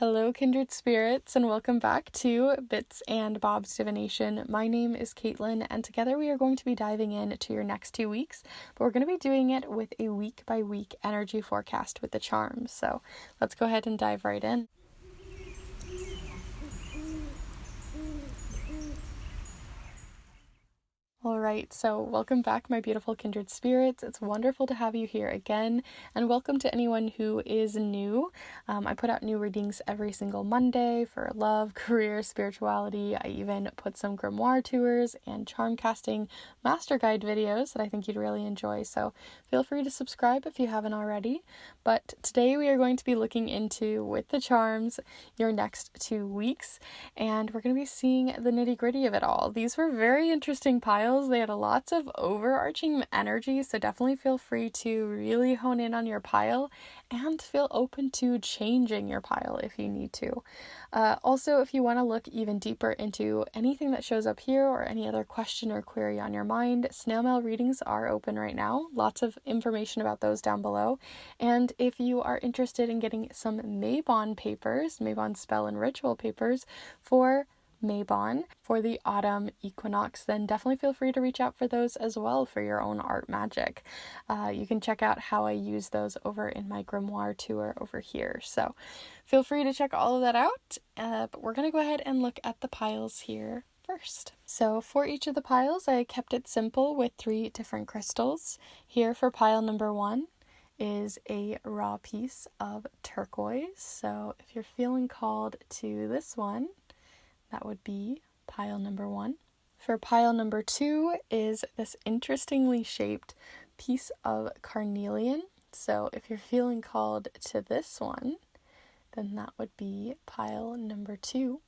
Hello, kindred spirits, and welcome back to Bits and Bob's Divination. My name is Caitlin, and together we are going to be diving into your next 2 weeks, but we're going to be doing it with a week-by-week energy forecast with the charms. So let's go ahead and dive right in. Alright, so welcome back, my beautiful kindred spirits. It's wonderful to have you here again, and welcome to anyone who is new. I put out new readings every single Monday for love, career, spirituality. I even put some grimoire tours and charm casting master guide videos that I think you'd really enjoy, so feel free to subscribe if you haven't already. But today we are going to be looking into, with the charms, your next 2 weeks, and we're going to be seeing the nitty-gritty of it all. These were very interesting piles. They had lots of overarching energy, so definitely feel free to really hone in on your pile and feel open to changing your pile if you need to. Also, if you want to look even deeper into anything that shows up here or any other question or query on your mind, snail mail readings are open right now. Lots of information about those down below. And if you are interested in getting some Mabon papers, Mabon spell and ritual papers for Mabon for the autumn equinox, then definitely feel free to reach out for those as well for your own art magic. You can check out how I use those over in my grimoire tour over here. So feel free to check all of that out. But we're going to go ahead and look at the piles here first. So for each of the piles, I kept it simple with 3 different crystals. Here for pile number 1 is a raw piece of turquoise. So if you're feeling called to this one, that would be pile number 1. For pile number 2 is this interestingly shaped piece of carnelian. So if you're feeling called to this one, then that would be pile number 2.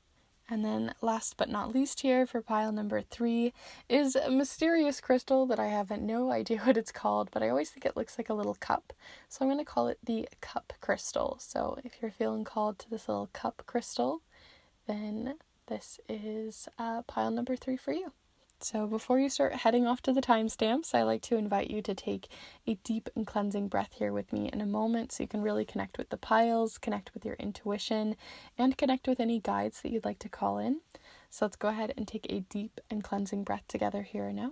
And then last but not least here for pile number 3 is a mysterious crystal that I have no idea what it's called, but I always think it looks like a little cup. So I'm going to call it the cup crystal. So if you're feeling called to this little cup crystal, then this is pile number 3 for you. So before you start heading off to the timestamps, I like to invite you to take a deep and cleansing breath here with me in a moment so you can really connect with the piles, connect with your intuition, and connect with any guides that you'd like to call in. So let's go ahead and take a deep and cleansing breath together here and now.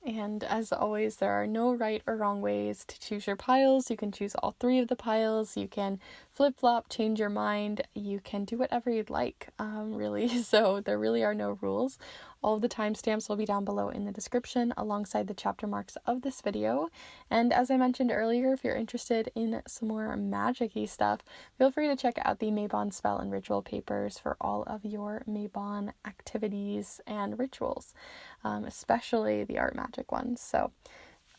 And as always, there are no right or wrong ways to choose your piles. You can choose all 3 of the piles. You can flip-flop, change your mind. You can do whatever you'd like, really. So there really are no rules. All of the timestamps will be down below in the description alongside the chapter marks of this video. And as I mentioned earlier, if you're interested in some more magic-y stuff, feel free to check out the Mabon spell and ritual papers for all of your Mabon activities and rituals, especially the art magic ones. So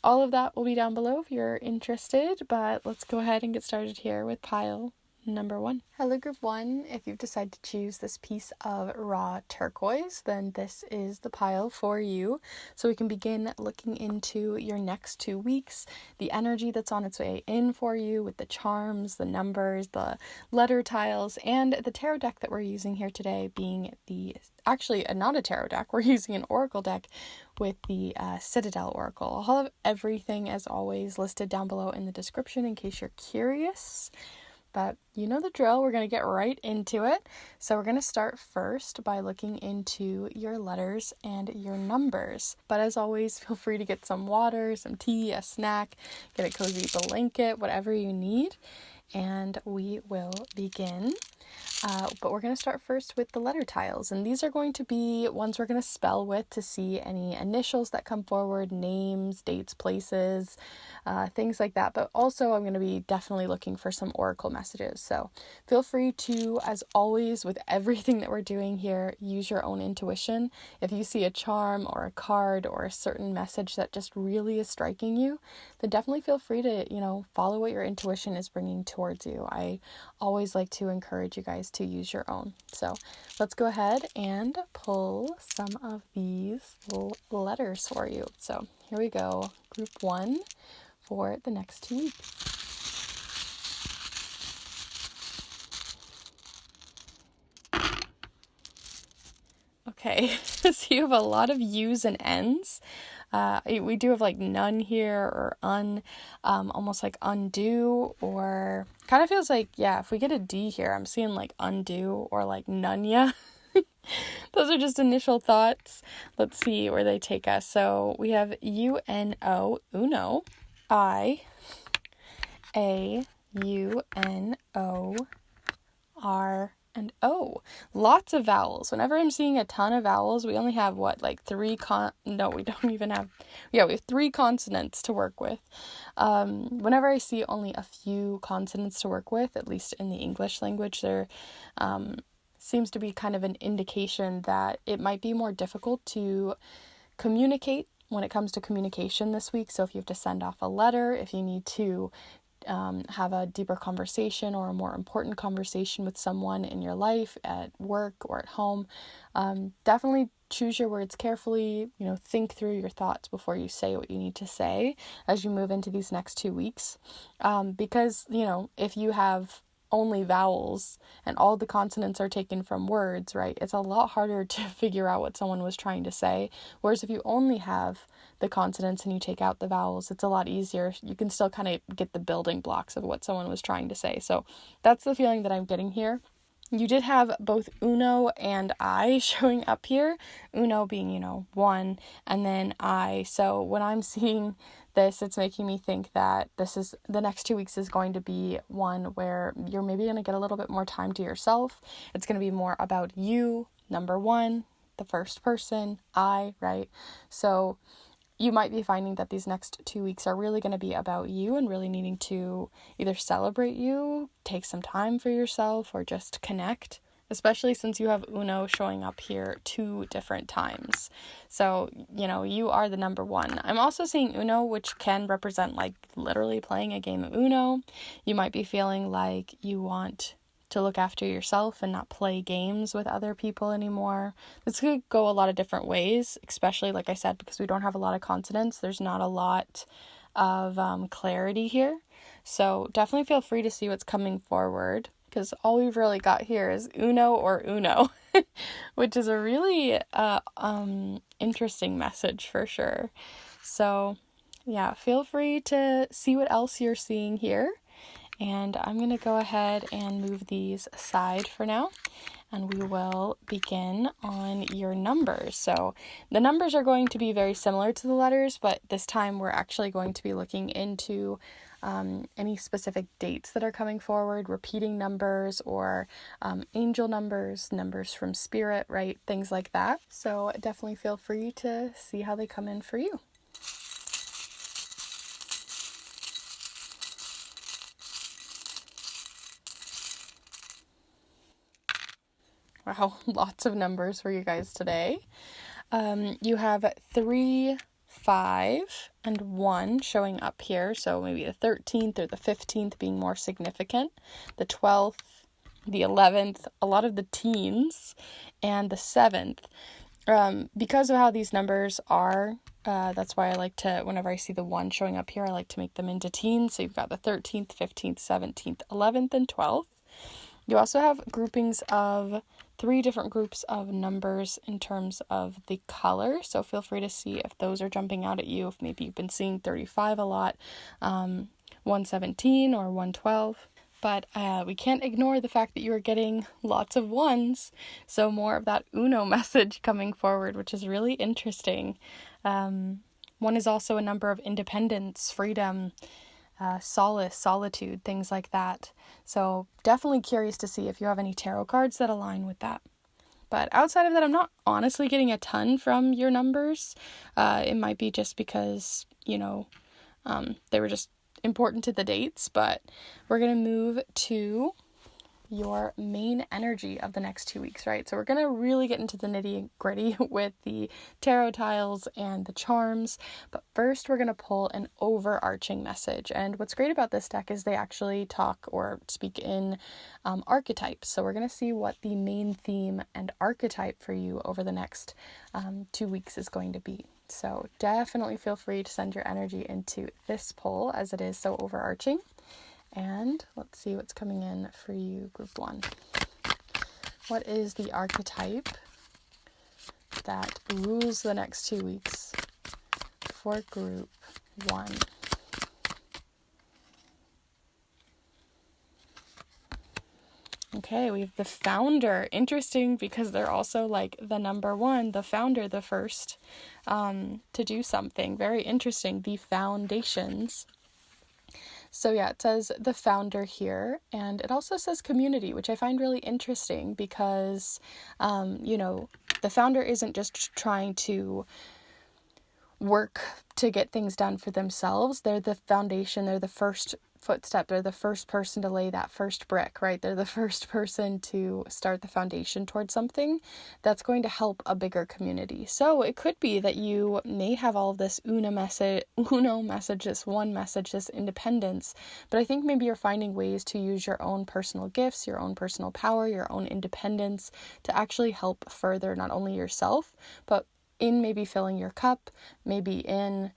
all of that will be down below if you're interested, but let's go ahead and get started here with pile number 1. Hello group 1, if you've decided to choose this piece of raw turquoise, then this is the pile for you. So we can begin looking into your next 2 weeks, the energy that's on its way in for you with the charms, the numbers, the letter tiles, and the tarot deck that we're using here today being not a tarot deck, we're using an oracle deck with the Citadel Oracle. I'll have everything as always listed down below in the description in case you're curious. But you know the drill, we're going to get right into it. So we're going to start first by looking into your letters and your numbers. But as always, feel free to get some water, some tea, a snack, get a cozy blanket, whatever you need. And we will begin. But we're going to start first with the letter tiles, and these are going to be ones we're going to spell with to see any initials that come forward, names, dates, places, things like that. But also I'm going to be definitely looking for some oracle messages. So feel free to, as always with everything that we're doing here, use your own intuition. If you see a charm or a card or a certain message that just really is striking you, then definitely feel free to, follow what your intuition is bringing towards you. I always like to encourage you guys to use your own. So let's go ahead and pull some of these little letters for you. So here we go. Group 1 for the next 2 weeks. Okay, so you have a lot of U's and N's. We do have like none here, or almost like undo, or kind of feels like, yeah, if we get a D here, I'm seeing like undo or like none, yeah. Those are just initial thoughts. Let's see where they take us. So we have UNO, uno, I, A, UNO, R, and O. Lots of vowels. Whenever I'm seeing a ton of vowels, we only have we have 3 consonants to work with. Whenever I see only a few consonants to work with, at least in the English language, there seems to be kind of an indication that it might be more difficult to communicate when it comes to communication this week. So if you have to send off a letter, if you need to have a deeper conversation or a more important conversation with someone in your life, at work or at home, definitely choose your words carefully. Think through your thoughts before you say what you need to say as you move into these next 2 weeks. Because, if you have only vowels and all the consonants are taken from words, right, it's a lot harder to figure out what someone was trying to say. Whereas if you only have the consonants and you take out the vowels, it's a lot easier. You can still kind of get the building blocks of what someone was trying to say. So that's the feeling that I'm getting here. You did have both uno and I showing up here. Uno being, 1, and then I. So when I'm seeing this, it's making me think that the next 2 weeks is going to be one where you're maybe going to get a little bit more time to yourself. It's going to be more about you, number 1, the first person, I, right? So you might be finding that these next 2 weeks are really going to be about you and really needing to either celebrate you, take some time for yourself, or just connect, especially since you have uno showing up here 2 different times. So, you are the number 1. I'm also seeing uno, which can represent like literally playing a game of uno. You might be feeling like you want to look after yourself and not play games with other people anymore. This could go a lot of different ways, especially, like I said, because we don't have a lot of consonants. There's not a lot of clarity here. So definitely feel free to see what's coming forward, because all we've really got here is uno or uno, which is a really interesting message for sure. So yeah, feel free to see what else you're seeing here. And I'm going to go ahead and move these aside for now, and we will begin on your numbers. So the numbers are going to be very similar to the letters, but this time we're actually going to be looking into any specific dates that are coming forward, repeating numbers, or angel numbers, numbers from spirit, right? Things like that. So definitely feel free to see how they come in for you. Wow, lots of numbers for you guys today. You have 3, 5, and 1 showing up here. So maybe the 13th or the 15th being more significant. The 12th, the 11th, a lot of the teens, and the 7th. Because of how these numbers are, that's why I like to, whenever I see the 1 showing up here, I like to make them into teens. So you've got the 13th, 15th, 17th, 11th, and 12th. You also have groupings of 3 different groups of numbers in terms of the color. So feel free to see if those are jumping out at you, if maybe you've been seeing 35 a lot, 117 or 112. But we can't ignore the fact that you are getting lots of 1s. So more of that uno message coming forward, which is really interesting. 1 is also a number of independence, freedom, solace, solitude, things like that. So definitely curious to see if you have any tarot cards that align with that. But outside of that, I'm not honestly getting a ton from your numbers. It might be just because, they were just important to the dates. But we're going to move to your main energy of the next 2 weeks, right? So we're going to really get into the nitty gritty with the tarot tiles and the charms, but first we're going to pull an overarching message. And what's great about this deck is they actually talk or speak in archetypes. So we're going to see what the main theme and archetype for you over the next 2 weeks is going to be. So definitely feel free to send your energy into this pull, as it is so overarching. And let's see what's coming in for you, group 1. What is the archetype that rules the next 2 weeks for group 1. Okay, we have the founder. Interesting, because they're also like the number one, the founder, the first to do something. Very interesting. The foundations. So yeah, it says the founder here, and it also says community, which I find really interesting because, the founder isn't just trying to work to get things done for themselves. They're the foundation. They're the first footstep. They're the first person to lay that first brick, right? They're the first person to start the foundation towards something that's going to help a bigger community. So it could be that you may have all of this uno message, this one message, this independence, but I think maybe you're finding ways to use your own personal gifts, your own personal power, your own independence to actually help further not only yourself, but in maybe filling your cup, maybe in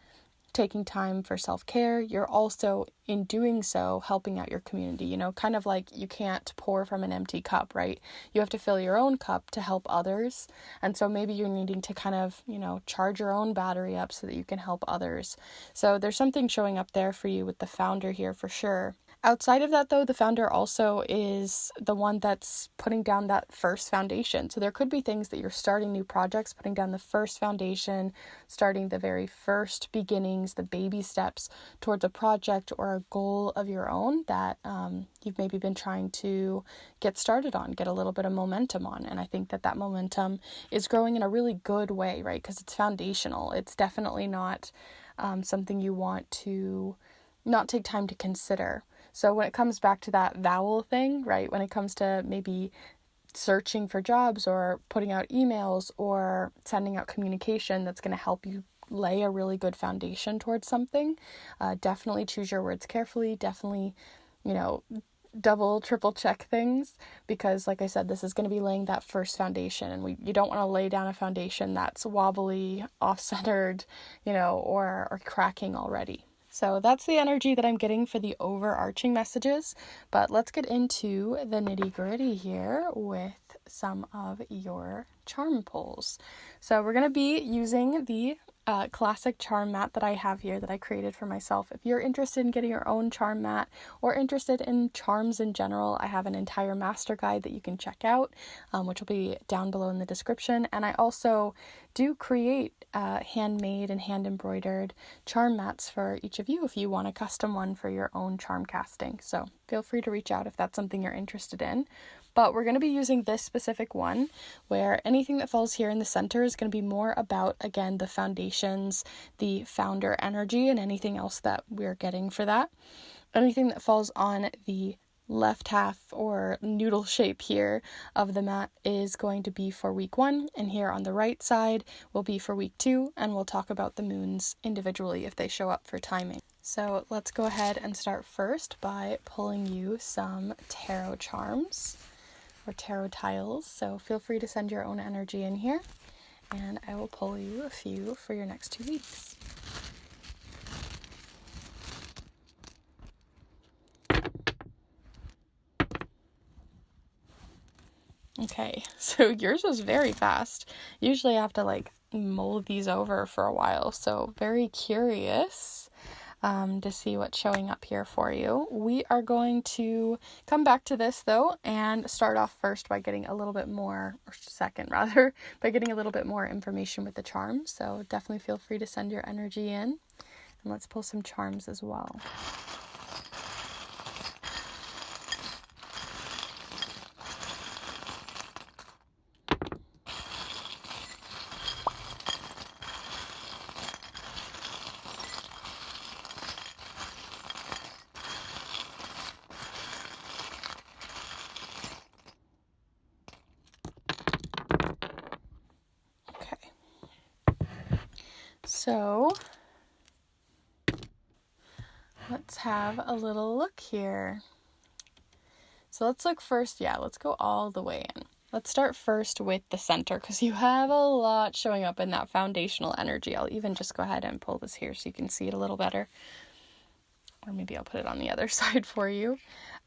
taking time for self-care. You're also, in doing so, helping out your community, kind of like you can't pour from an empty cup, right? You have to fill your own cup to help others. And so maybe you're needing to kind of, charge your own battery up so that you can help others. So there's something showing up there for you with the founder here for sure. Outside of that, though, the founder also is the one that's putting down that first foundation. So there could be things that you're starting new projects, putting down the first foundation, starting the very first beginnings, the baby steps towards a project or a goal of your own that you've maybe been trying to get started on, get a little bit of momentum on. And I think that momentum is growing in a really good way, right? Because it's foundational. It's definitely not something you want to not take time to consider. So when it comes back to that vowel thing, right, when it comes to maybe searching for jobs or putting out emails or sending out communication that's going to help you lay a really good foundation towards something, definitely choose your words carefully. Definitely, double, triple check things, because like I said, this is going to be laying that first foundation, and you don't want to lay down a foundation that's wobbly, off-centered, or cracking already. So that's the energy that I'm getting for the overarching messages, but let's get into the nitty-gritty here with some of your charm pulls. So we're going to be using the classic charm mat that I have here that I created for myself. If you're interested in getting your own charm mat or interested in charms in general, I have an entire master guide that you can check out, which will be down below in the description. And I also do create handmade and hand embroidered charm mats for each of you if you want a custom one for your own charm casting. So feel free to reach out if that's something you're interested in. But we're going to be using this specific one where anything that falls here in the center is going to be more about, again, the foundations, the founder energy, and anything else that we're getting for that. Anything that falls on the left half or noodle shape here of the mat is going to be for week 1, and here on the right side will be for week 2, and we'll talk about the moons individually if they show up for timing. So let's go ahead and start first by pulling you some tarot charms or tarot tiles. So feel free to send your own energy in here, and I will pull you a few for your next 2 weeks. Okay, so yours was very fast. Usually I have to mold these over for a while, so very curious to see what's showing up here for you. We are going to come back to this though and start off first by getting a little bit more, or second rather, by getting a little bit more information with the charms. So definitely feel free to send your energy in, and let's pull some charms as well. So let's have a little look here. So let's look first, let's go all the way in. Let's start first with the center, because you have a lot showing up in that foundational energy. I'll even just go ahead and pull this here so you can see it a little better. Or maybe I'll put it on the other side for you.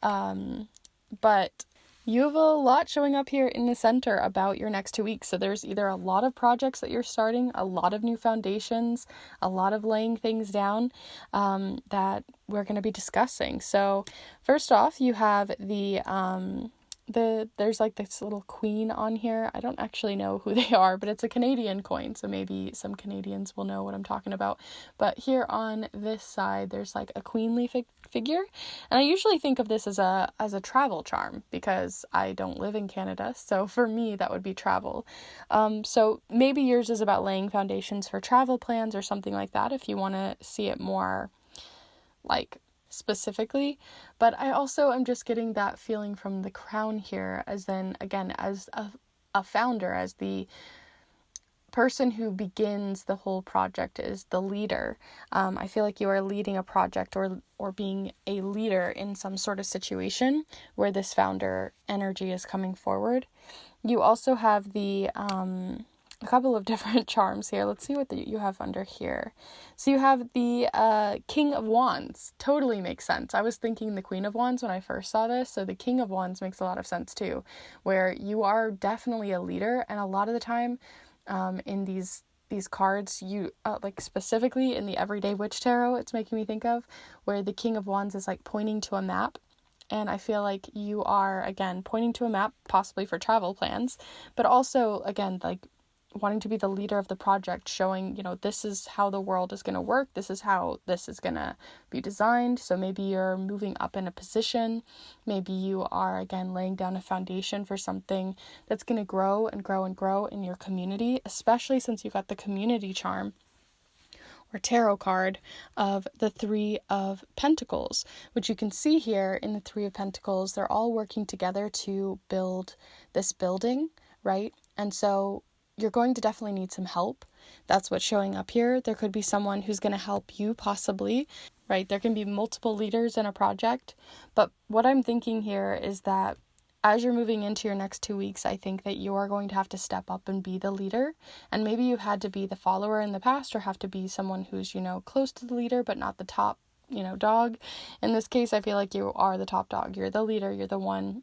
But You have a lot showing up here in the center about your next 2 weeks. So there's either a lot of projects that you're starting, a lot of new foundations, a lot of laying things down that we're going to be discussing. So first off, you have there's like this little queen on here. I don't actually know who they are, but it's a Canadian coin, so maybe some Canadians will know what I'm talking about. But here on this side, there's like a queenly figure, and I usually think of this as a travel charm because I don't live in Canada, so for me that would be travel. So maybe yours is about laying foundations for travel plans or something like that if you want to see it more like specifically. But I also am just getting that feeling from the crown here, as then again as a founder, as the person who begins the whole project, is the leader. I feel like you are leading a project or being a leader in some sort of situation where this founder energy is coming forward. You also have a couple of different charms here. Let's see what you have under here. So you have the King of Wands. Totally makes sense. I was thinking the Queen of Wands when I first saw this, so the King of Wands makes a lot of sense too, where you are definitely a leader, and a lot of the time in these cards, you like specifically in the Everyday Witch Tarot, it's making me think of, where the King of Wands is like pointing to a map. And I feel like you are, again, pointing to a map, possibly for travel plans, but also, again, like wanting to be the leader of the project, showing, this is how the world is going to work. This is how this is going to be designed. So maybe you're moving up in a position. Maybe you are, again, laying down a foundation for something that's going to grow and grow and grow in your community, especially since you got the community charm or tarot card of the Three of Pentacles, which you can see here in the Three of Pentacles. They're all working together to build this building, right? And so you're going to definitely need some help. That's what's showing up here. There could be someone who's going to help you, possibly, right? There can be multiple leaders in a project. But what I'm thinking here is that as you're moving into your next 2 weeks, I think that you are going to have to step up and be the leader. And maybe you had to be the follower in the past, or have to be someone who's, close to the leader, but not the top, dog. In this case, I feel like you are the top dog. You're the leader. You're the one,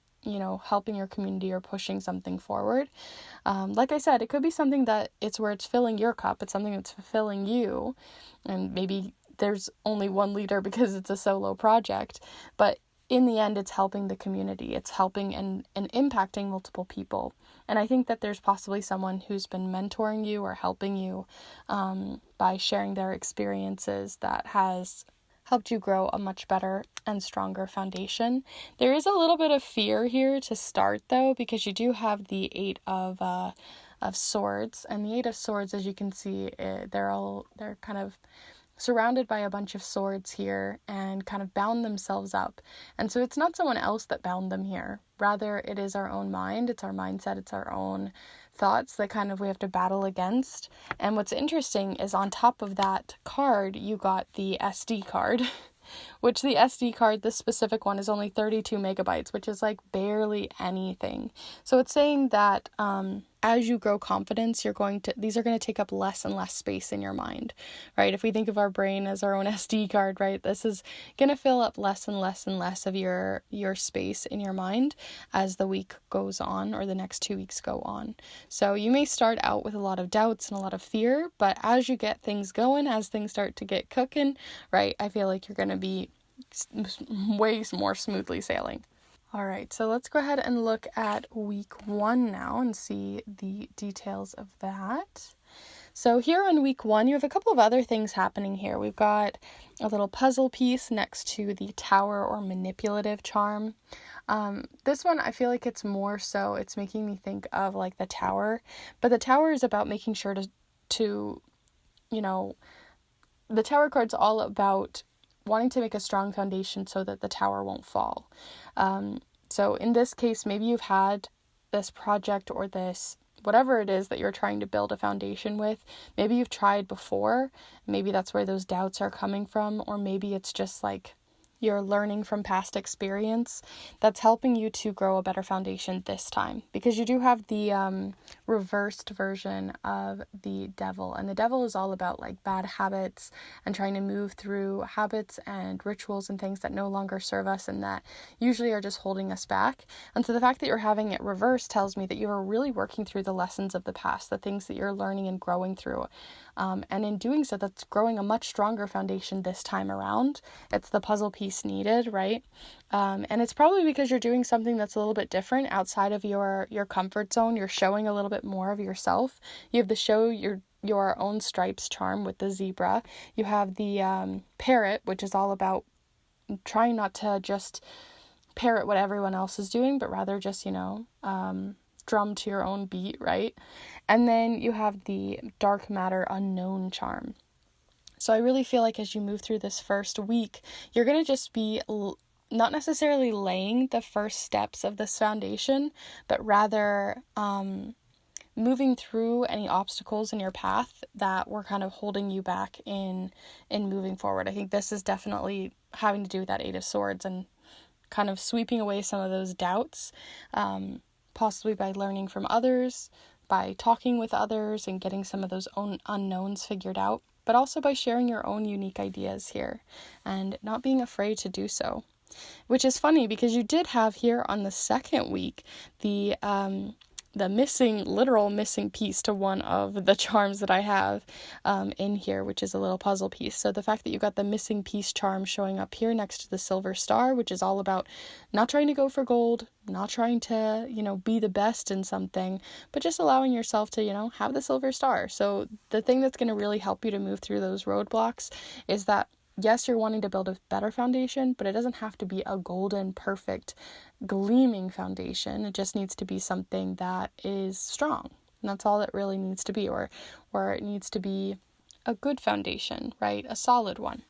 helping your community or pushing something forward. Like I said, it could be something that it's where it's filling your cup. It's something that's fulfilling you. And maybe there's only one leader because it's a solo project. But in the end, it's helping the community. It's helping and impacting multiple people. And I think that there's possibly someone who's been mentoring you or helping you by sharing their experiences that has helped you grow a much better and stronger foundation. There is a little bit of fear here to start, though, because you do have the Eight of Swords, and the Eight of Swords, as you can see, they're kind of surrounded by a bunch of swords here and kind of bound themselves up. And so it's not someone else that bound them here. Rather, it is our own mind, it's our mindset, it's our own thoughts that kind of we have to battle against. And what's interesting is on top of that card, you got the SD card, which the SD card, this specific one, is only 32 megabytes, which is like barely anything. So it's saying that as you grow confidence, these are going to take up less and less space in your mind, right? If we think of our brain as our own SD card, right, this is going to fill up less and less and less of your space in your mind as the week goes on, or the next 2 weeks go on. So you may start out with a lot of doubts and a lot of fear, but as you get things going, as things start to get cooking, right, I feel like you're going to be way more smoothly sailing. All right, so let's go ahead and look at week 1 now and see the details of that. So here on week 1, you have a couple of other things happening here. We've got a little puzzle piece next to the Tower or manipulative charm. This one, I feel like it's more so, it's making me think of like the Tower, but the Tower is about making sure to the Tower card's all about wanting to make a strong foundation so that the tower won't fall. So in this case, maybe you've had this project or this, whatever it is that you're trying to build a foundation with. Maybe you've tried before. Maybe that's where those doubts are coming from. Or maybe it's just like, you're learning from past experience that's helping you to grow a better foundation this time. Because you do have the reversed version of the devil. And the devil is all about like bad habits and trying to move through habits and rituals and things that no longer serve us and that usually are just holding us back. And so the fact that you're having it reversed tells me that you are really working through the lessons of the past, the things that you're learning and growing through. And in doing so, that's growing a much stronger foundation this time around. It's the puzzle piece needed, right? And it's probably because you're doing something that's a little bit different outside of your comfort zone. You're showing a little bit more of yourself. You have the show your own stripes charm with the zebra. You have the parrot, which is all about trying not to just parrot what everyone else is doing, but rather just, drum to your own beat, right? And then you have the dark matter unknown charm. So I really feel like as you move through this first week, you're going to just be not necessarily laying the first steps of this foundation, but rather moving through any obstacles in your path that were kind of holding you back in moving forward. I think this is definitely having to do with that Eight of Swords and kind of sweeping away some of those doubts, possibly by learning from others, by talking with others and getting some of those own unknowns figured out, but also by sharing your own unique ideas here and not being afraid to do so. Which is funny because you did have here on the second week the literal missing piece to one of the charms that I have in here, which is a little puzzle piece. So the fact that you got the missing piece charm showing up here next to the silver star, which is all about not trying to go for gold, not trying to, be the best in something, but just allowing yourself to, have the silver star. So the thing that's going to really help you to move through those roadblocks is that yes, you're wanting to build a better foundation, but it doesn't have to be a golden, perfect, gleaming foundation. It just needs to be something that is strong. And that's all it really needs to be, or it needs to be a good foundation, right? A solid one.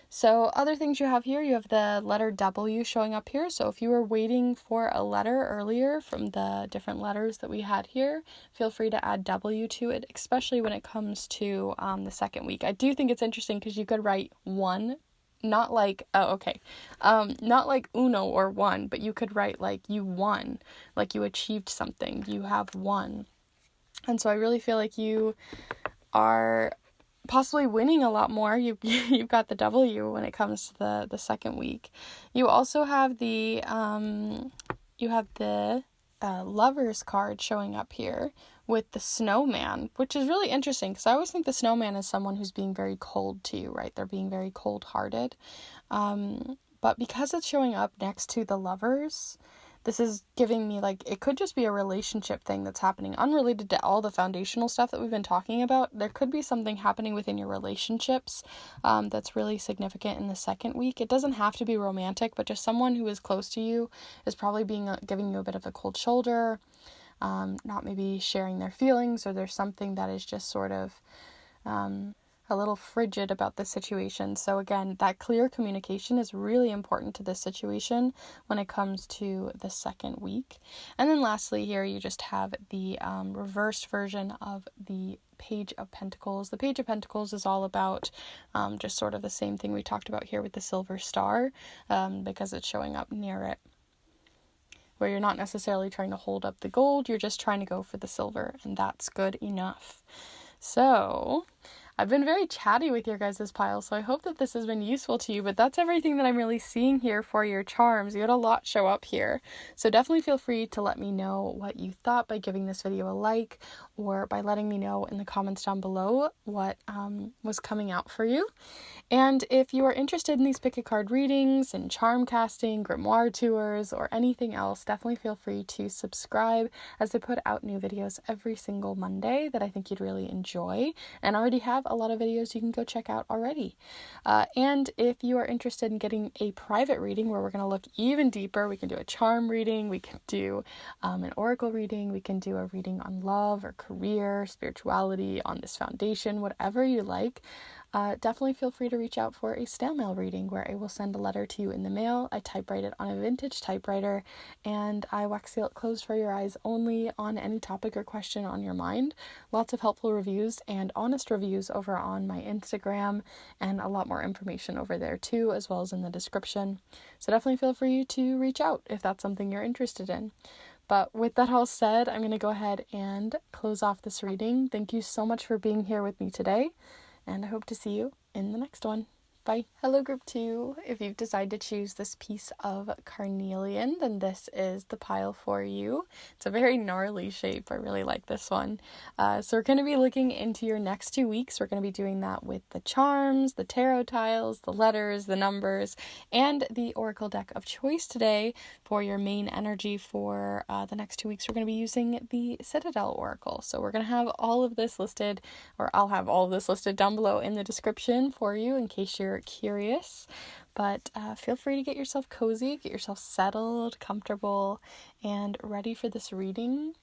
So other things you have here, you have the letter W showing up here. So if you were waiting for a letter earlier from the different letters that we had here, feel free to add W to it, especially when it comes to the second week. I do think it's interesting because you could write one, not like, not like uno or one, but you could write like you won, like you achieved something, you have won. And so I really feel like you are possibly winning a lot more. You've got the W when it comes to the second week. You also have the Lovers card showing up here with the snowman, which is really interesting because I always think the snowman is someone who's being very cold to you, right? They're being very cold-hearted. But because it's showing up next to the Lovers, this is giving me like, it could just be a relationship thing that's happening unrelated to all the foundational stuff that we've been talking about. There could be something happening within your relationships that's really significant in the second week. It doesn't have to be romantic, but just someone who is close to you is probably giving you a bit of a cold shoulder, not maybe sharing their feelings, or there's something that is just sort of a little frigid about the situation. So again, that clear communication is really important to this situation when it comes to the second week. And then lastly here, you just have the reversed version of the Page of Pentacles. The Page of Pentacles is all about just sort of the same thing we talked about here with the silver star, because it's showing up near it, where you're not necessarily trying to hold up the gold, you're just trying to go for the silver, and that's good enough. So I've been very chatty with your guys' pile, so I hope that this has been useful to you, but that's everything that I'm really seeing here for your charms. You had a lot show up here, so definitely feel free to let me know what you thought by giving this video a like, or by letting me know in the comments down below what was coming out for you. And if you are interested in these pick a card readings and charm casting, grimoire tours, or anything else, definitely feel free to subscribe, as I put out new videos every single Monday that I think you'd really enjoy, and already have a lot of videos you can go check out already. And if you are interested in getting a private reading where we're going to look even deeper, we can do a charm reading, we can do an oracle reading, we can do a reading on love or career, spirituality, on this foundation, whatever you like. definitely feel free to reach out for a snail mail reading where I will send a letter to you in the mail. I typewrite it on a vintage typewriter, and I wax seal it closed for your eyes only on any topic or question on your mind. Lots of helpful reviews and honest reviews over on my Instagram, and a lot more information over there too, as well as in the description. So definitely feel free to reach out if that's something you're interested in. But with that all said, I'm going to go ahead and close off this reading. Thank you so much for being here with me today, and I hope to see you in the next one. Bye. Hello, Group 2. If you've decided to choose this piece of Carnelian, then this is the pile for you. It's a very gnarly shape. I really like this one. So we're going to be looking into your next 2 weeks. We're going to be doing that with the charms, the tarot tiles, the letters, the numbers, and the oracle deck of choice today for your main energy for the next 2 weeks. We're going to be using the Citadel Oracle. So we're going to have all of this listed, or I'll have all of this listed down below in the description for you in case you're curious. But feel free to get yourself cozy, get yourself settled, comfortable, and ready for this reading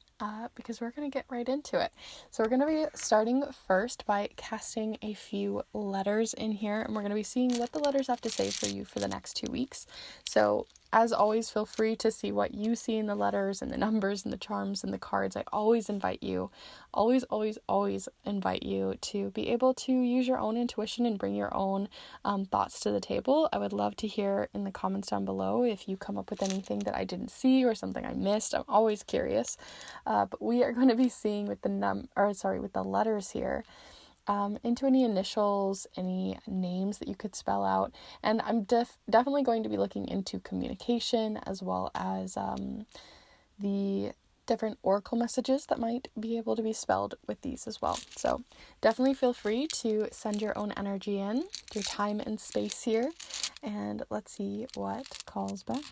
because we're going to get right into it. So we're going to be starting first by casting a few letters in here, and we're going to be seeing what the letters have to say for you for the next 2 weeks. So as always, feel free to see what you see in the letters and the numbers and the charms and the cards. I always invite you, always invite you to be able to use your own intuition and bring your own thoughts to the table. I would love to hear in the comments down below if you come up with anything that I didn't see or something I missed. I'm always curious. But we are going to be seeing with the letters here. Into any initials, any names that you could spell out. And I'm definitely going to be looking into communication as well as the different oracle messages that might be able to be spelled with these as well. So definitely feel free to send your own energy in, your time and space here, and let's see what calls back.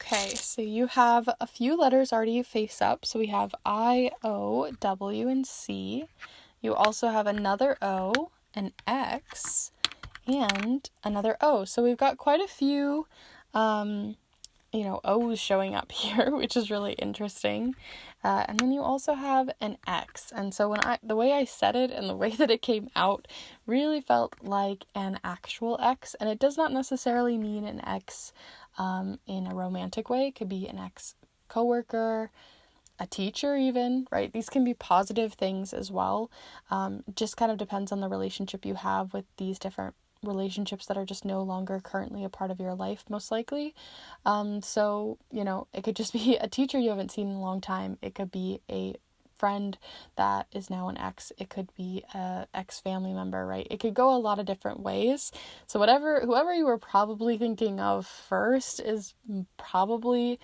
Okay, so you have a few letters already face up. So we have I, O, W, and C. You also have another O, an X, and another O. So we've got quite a few, O's showing up here, which is really interesting. And then you also have an X. And so the way I said it and the way that it came out really felt like an actual X. And it does not necessarily mean an X in a romantic way. It could be an ex-coworker, a teacher even, right? These can be positive things as well. Just kind of depends on the relationship you have with these different relationships that are just no longer currently a part of your life, most likely. So, it could just be a teacher you haven't seen in a long time. It could be a friend that is now an ex. It could be a ex-family member, right? It could go a lot of different ways. So whoever you were probably thinking of first is probably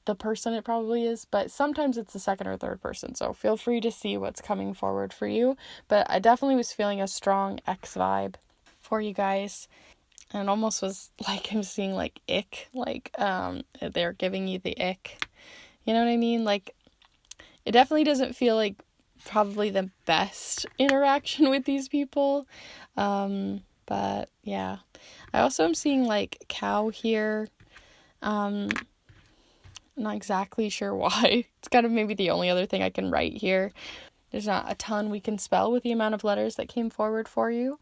the person it probably is, but sometimes it's the second or third person. So feel free to see what's coming forward for you. But I definitely was feeling a strong X vibe for you guys. And it almost was like I'm seeing like ick, like they're giving you the ick. You know what I mean? Like, it definitely doesn't feel like probably the best interaction with these people. But yeah. I also am seeing like cow here. Not exactly sure why. It's kind of maybe the only other thing I can write here. There's not a ton we can spell with the amount of letters that came forward for you.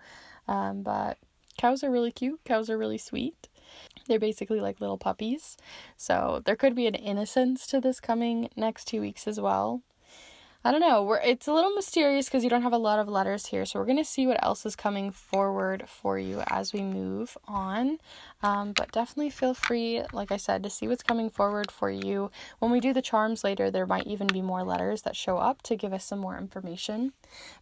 But cows are really cute. Cows are really sweet. They're basically like little puppies. So there could be an innocence to this coming next 2 weeks as well. I don't know. It's a little mysterious because you don't have a lot of letters here. So we're going to see what else is coming forward for you as we move on. But definitely feel free, like I said, to see what's coming forward for you. When we do the charms later, there might even be more letters that show up to give us some more information.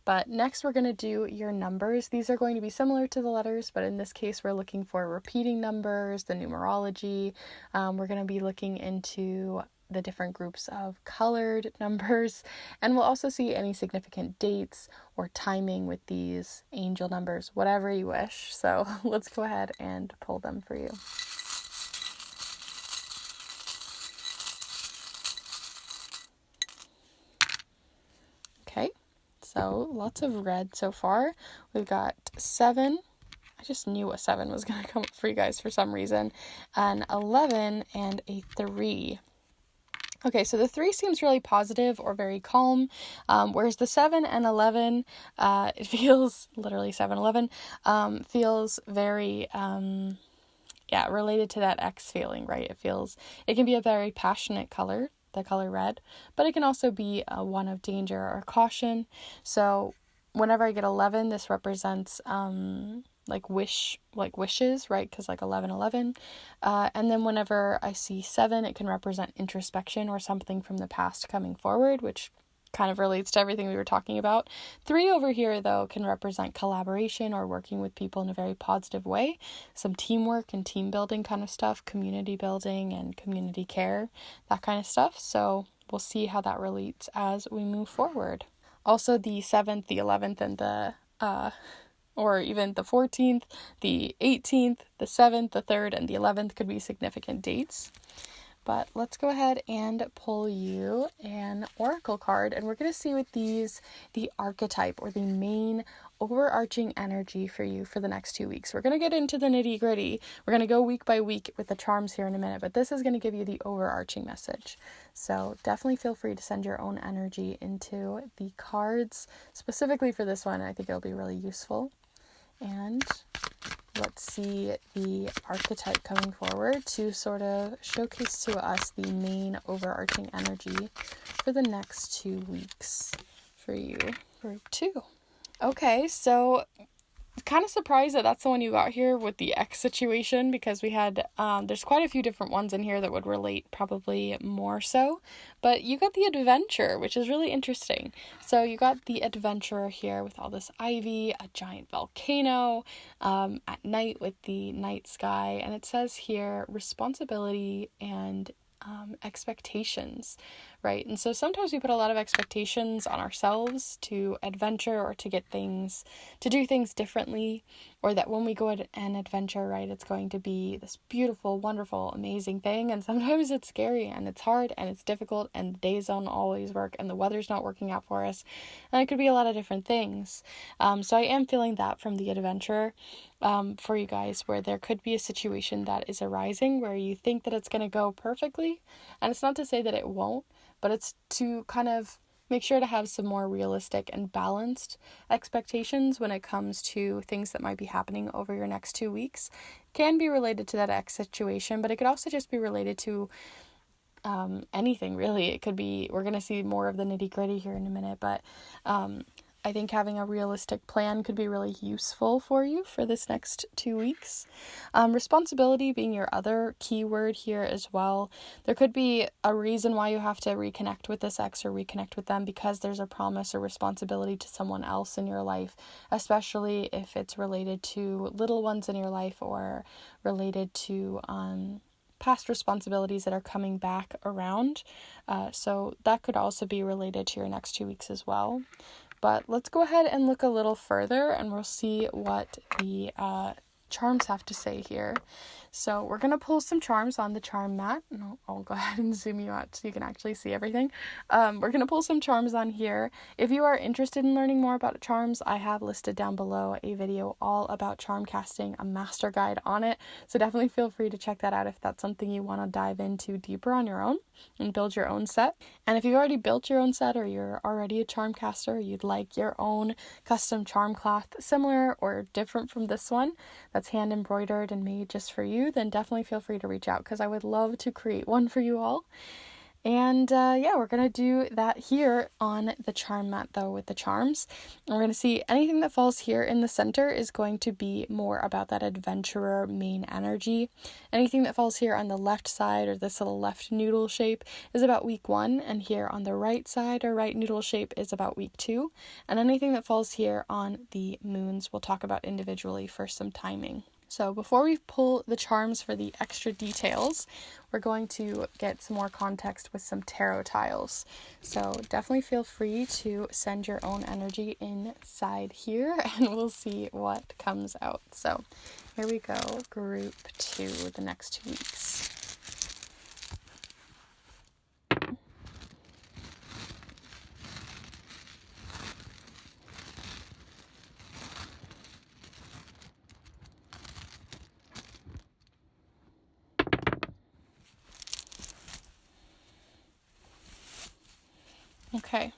But next we're going to do your numbers. These are going to be similar to the letters, but in this case we're looking for repeating numbers, the numerology. We're going to be looking into the different groups of colored numbers, and we'll also see any significant dates or timing with these angel numbers, whatever you wish. So let's go ahead and pull them for you. Okay, So lots of red so far. We've got 7. I just knew a 7 was going to come up for you guys for some reason. An 11 and a 3. Okay, so the 3 seems really positive or very calm, whereas the 7 and 11, it feels, literally 7-11, feels very, related to that X feeling, right? It can be a very passionate color, the color red, but it can also be one of danger or caution. So whenever I get 11, this represents wishes, right? Because 11. And then whenever I see 7, it can represent introspection or something from the past coming forward, which kind of relates to everything we were talking about. 3 over here, though, can represent collaboration or working with people in a very positive way. Some teamwork and team building kind of stuff, community building and community care, that kind of stuff. So we'll see how that relates as we move forward. Also, the 7th, the 11th, and or even the 14th, the 18th, the 7th, the 3rd, and the 11th could be significant dates. But let's go ahead and pull you an oracle card, and we're going to see with these the archetype or the main overarching energy for you for the next 2 weeks. We're going to get into the nitty gritty. We're going to go week by week with the charms here in a minute, but this is going to give you the overarching message. So definitely feel free to send your own energy into the cards, specifically for this one. I think it'll be really useful. And let's see the archetype coming forward to sort of showcase to us the main overarching energy for the next 2 weeks for you, group 2. Okay, so kind of surprised that that's the one you got here with the X situation, because we had, there's quite a few different ones in here that would relate probably more so, but you got the adventure, which is really interesting. So you got the adventurer here with all this ivy, a giant volcano, at night with the night sky, and it says here responsibility and expectations, right? And so sometimes we put a lot of expectations on ourselves to adventure or to do things differently, or that when we go on an adventure, right, it's going to be this beautiful, wonderful, amazing thing. And sometimes it's scary and it's hard and it's difficult and the days don't always work and the weather's not working out for us. And it could be a lot of different things. So I am feeling that from the adventurer. For you guys, where there could be a situation that is arising where you think that it's going to go perfectly, and it's not to say that it won't, but it's to kind of make sure to have some more realistic and balanced expectations when it comes to things that might be happening over your next 2 weeks. Can be related to that X situation, but it could also just be related to anything, really. It could be, we're going to see more of the nitty gritty here in a minute, but I think having a realistic plan could be really useful for you for this next 2 weeks. Responsibility being your other key word here as well. There could be a reason why you have to reconnect with this ex or reconnect with them, because there's a promise or responsibility to someone else in your life, especially if it's related to little ones in your life or related to past responsibilities that are coming back around. So that could also be related to your next 2 weeks as well. But let's go ahead and look a little further and we'll see what the charms have to say here. So we're going to pull some charms on the charm mat. And I'll go ahead and zoom you out so you can actually see everything. We're going to pull some charms on here. If you are interested in learning more about charms, I have listed down below a video all about charm casting, a master guide on it. So definitely feel free to check that out if that's something you want to dive into deeper on your own and build your own set. And if you've already built your own set, or you're already a charm caster, you'd like your own custom charm cloth similar or different from this one that's hand embroidered and made just for you, then definitely feel free to reach out, because I would love to create one for you all. And we're going to do that here on the charm mat, though, with the charms. And we're going to see anything that falls here in the center is going to be more about that adventurer main energy. Anything that falls here on the left side, or this little left noodle shape, is about week 1. And here on the right side, or right noodle shape, is about week 2. And anything that falls here on the moons, we'll talk about individually for some timing. So before we pull the charms for the extra details, we're going to get some more context with some tarot tiles. So definitely feel free to send your own energy inside here and we'll see what comes out. So here we go, group 2, the next 2 weeks. Okay,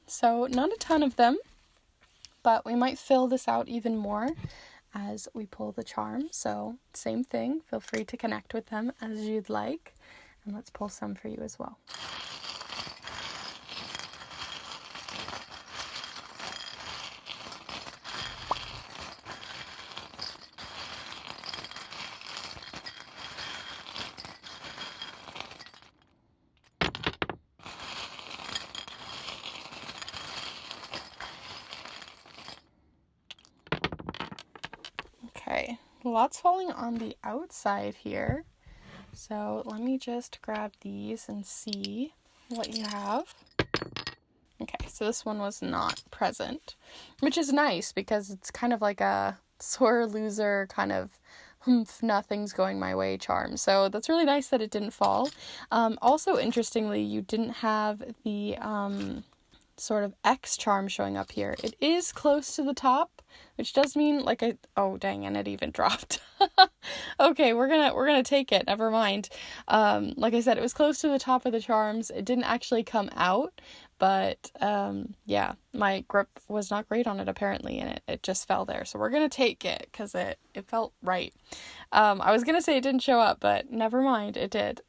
so not a ton of them, but we might fill this out even more as we pull the charm. So same thing, feel free to connect with them as you'd like. And let's pull some for you as well. Okay, lots falling on the outside here. So let me just grab these and see what you have. Okay, so this one was not present, which is nice because it's kind of like a sore loser kind of nothing's going my way charm. So that's really nice that it didn't fall. Also, interestingly, you didn't have the sort of X charm showing up here. It is close to the top, which does mean like oh dang, and it even dropped. Okay, we're gonna take it. Never mind. Like I said, it was close to the top of the charms. It didn't actually come out, but yeah, my grip was not great on it apparently, and it just fell there. So we're gonna take it because it felt right. I was gonna say it didn't show up, but never mind, it did.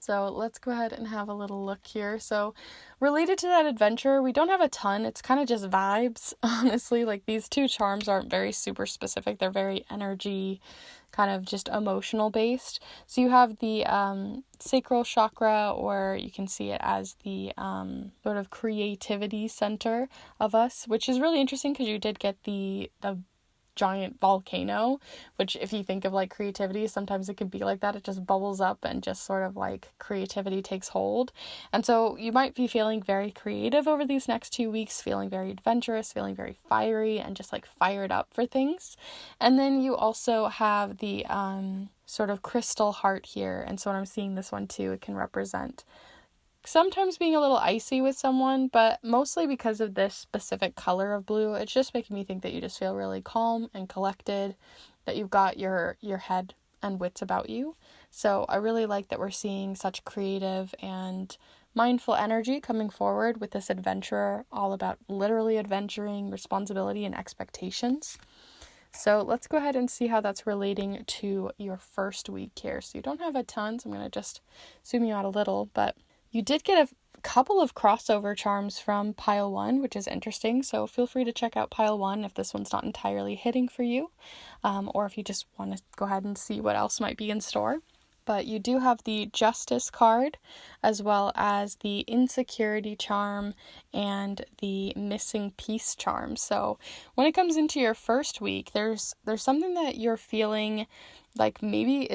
So let's go ahead and have a little look here. So related to that adventure, we don't have a ton. It's kind of just vibes, honestly. Like these two charms aren't very super specific. They're very energy, kind of just emotional based. So you have the sacral chakra, or you can see it as the sort of creativity center of us, which is really interesting because you did get the giant volcano, which if you think of like creativity, sometimes it could be like that. It just bubbles up and just sort of like creativity takes hold. And so you might be feeling very creative over these next 2 weeks, feeling very adventurous, feeling very fiery and just like fired up for things. And then you also have the sort of crystal heart here. And so when I'm seeing this one too, it can represent sometimes being a little icy with someone, but mostly because of this specific color of blue. It's just making me think that you just feel really calm and collected, that you've got your head and wits about you. So I really like that we're seeing such creative and mindful energy coming forward with this adventurer, all about literally adventuring, responsibility, and expectations. So let's go ahead and see how that's relating to your first week here. So you don't have a ton, so I'm going to just zoom you out a little, but you did get a couple of crossover charms from pile 1, which is interesting. So feel free to check out pile 1 if this one's not entirely hitting for you, or if you just want to go ahead and see what else might be in store. But you do have the Justice card, as well as the Insecurity charm and the Missing Piece charm. So when it comes into your first week, there's something that you're feeling like maybe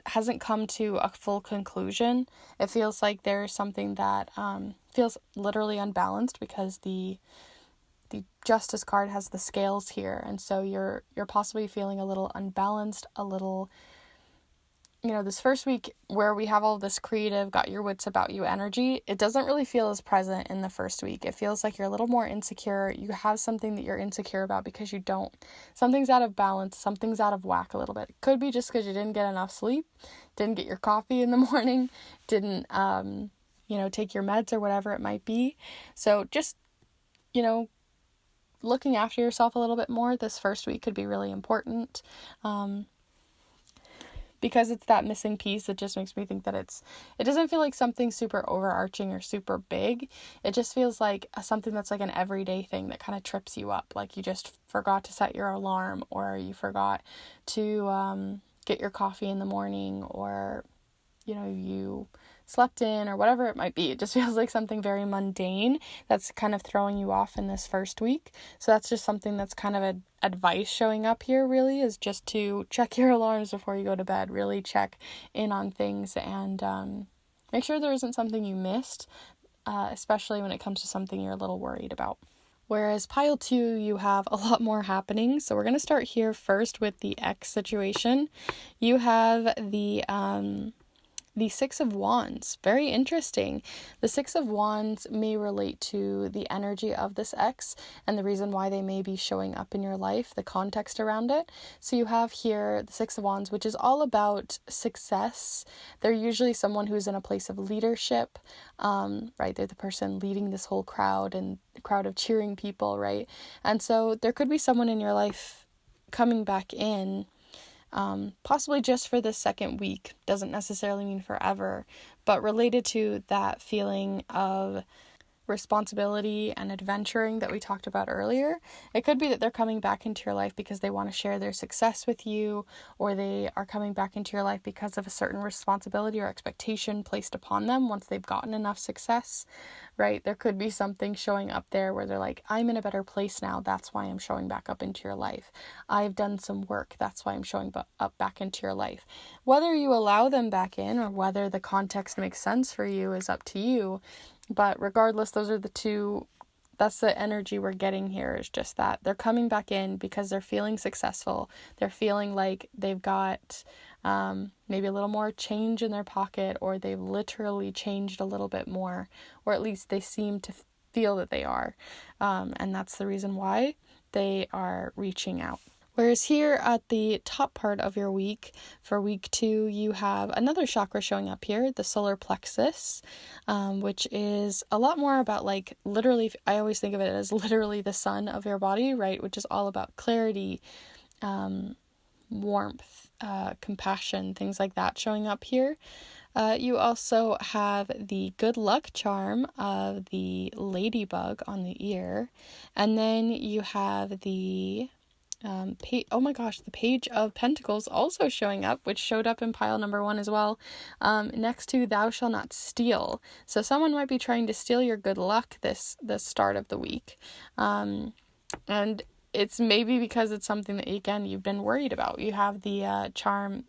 hasn't come to a full conclusion. It feels like there's something that feels literally unbalanced because the Justice card has the scales here, and so you're possibly feeling a little unbalanced, a little, this first week where we have all this creative, got your wits about you energy, it doesn't really feel as present in the first week. It feels like you're a little more insecure. You have something that you're insecure about because you don't. Something's out of balance. Something's out of whack a little bit. It could be just because you didn't get enough sleep, didn't get your coffee in the morning, didn't, take your meds or whatever it might be. So just, looking after yourself a little bit more this first week could be really important. Because it's that missing piece, it just makes me think that it doesn't feel like something super overarching or super big. It just feels like something that's like an everyday thing that kind of trips you up. Like you just forgot to set your alarm, or you forgot to get your coffee in the morning, or, you slept in, or whatever it might be. It just feels like something very mundane that's kind of throwing you off in this first week. So that's just something that's kind of advice showing up here, really, is just to check your alarms before you go to bed. Really check in on things and make sure there isn't something you missed, especially when it comes to something you're a little worried about. Whereas pile 2, you have a lot more happening. So we're going to start here first with the X situation. You have the the Six of Wands. Very interesting. The Six of Wands may relate to the energy of this ex and the reason why they may be showing up in your life, the context around it. So you have here the Six of Wands, which is all about success. They're usually someone who's in a place of leadership, right? They're the person leading this whole crowd and a crowd of cheering people, right? And so there could be someone in your life coming back in, possibly just for the second week, doesn't necessarily mean forever, but related to that feeling of responsibility and adventuring that we talked about earlier. It could be that they're coming back into your life because they want to share their success with you, or they are coming back into your life because of a certain responsibility or expectation placed upon them once they've gotten enough success, right? There could be something showing up there where they're like, I'm in a better place now, that's why I'm showing back up into your life. I've done some work, that's why I'm showing up back into your life. Whether you allow them back in or whether the context makes sense for you is up to you. But regardless, those are the two, that's the energy we're getting here, is just that they're coming back in because they're feeling successful. They're feeling like they've got maybe a little more change in their pocket, or they've literally changed a little bit more, or at least they seem to feel that they are. And that's the reason why they are reaching out. Whereas here at the top part of your week, for week 2, you have another chakra showing up here, the solar plexus, which is a lot more about like literally, I always think of it as literally the sun of your body, right? Which is all about clarity, warmth, compassion, things like that showing up here. You also have the good luck charm of the ladybug on the ear. And then you have the the Page of Pentacles also showing up, which showed up in pile number 1 as well, next to Thou Shall Not Steal. So someone might be trying to steal your good luck the start of the week, and it's maybe because it's something that, again, you've been worried about. You have the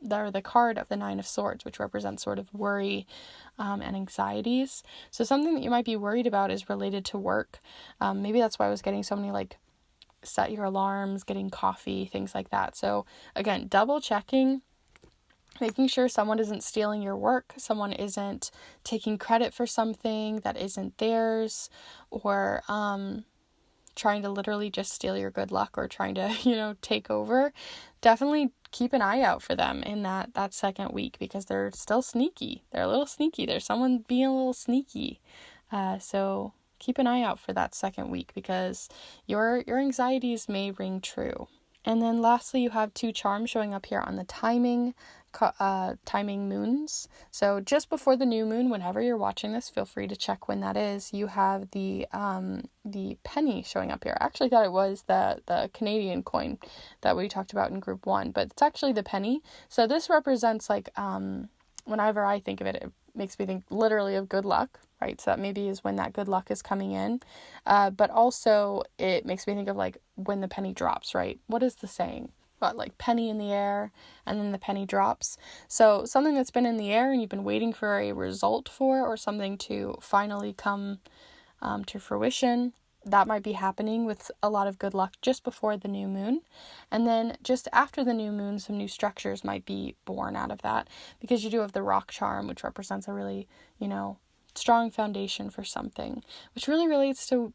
the card of the Nine of Swords, which represents sort of worry and anxieties. So something that you might be worried about is related to work. Maybe that's why I was getting so many like set your alarms, getting coffee, things like that. So again, double checking, making sure someone isn't stealing your work, someone isn't taking credit for something that isn't theirs, or trying to literally just steal your good luck, or trying to, take over. Definitely keep an eye out for them in that second week, because they're still sneaky. They're a little sneaky. There's someone being a little sneaky. So keep an eye out for that second week, because your anxieties may ring true. And then lastly, you have 2 charms showing up here on the timing moons. So just before the new moon, whenever you're watching this, feel free to check when that is. You have the penny showing up here. I actually thought it was the Canadian coin that we talked about in group 1, but it's actually the penny. So this represents like whenever I think of it, it makes me think literally of good luck, right? So that maybe is when that good luck is coming in. But also it makes me think of like when the penny drops, right? What is the saying? What, like penny in the air and then the penny drops? So something that's been in the air and you've been waiting for a result for, or something to finally come to fruition, that might be happening with a lot of good luck just before the new moon. And then just after the new moon, some new structures might be born out of that, because you do have the rock charm, which represents a really, strong foundation for something, which really relates to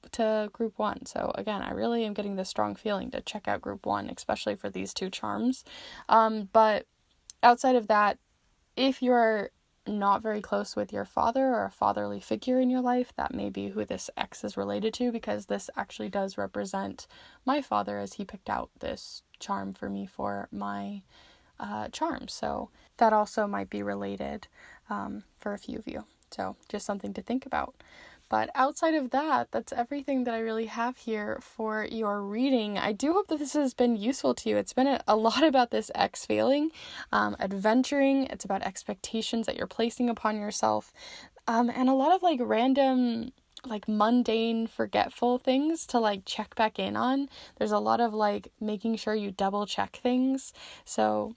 group 1. So again, I really am getting this strong feeling to check out group 1, especially for these 2 charms. But outside of that, if you're not very close with your father or a fatherly figure in your life, that may be who this ex is related to, because this actually does represent my father, as he picked out this charm for me for my charm. So that also might be related for a few of you. So just something to think about. But outside of that, that's everything that I really have here for your reading. I do hope that this has been useful to you. It's been a lot about this ex feeling, adventuring. It's about expectations that you're placing upon yourself, and a lot of like random, like mundane, forgetful things to like check back in on. There's a lot of like making sure you double check things. So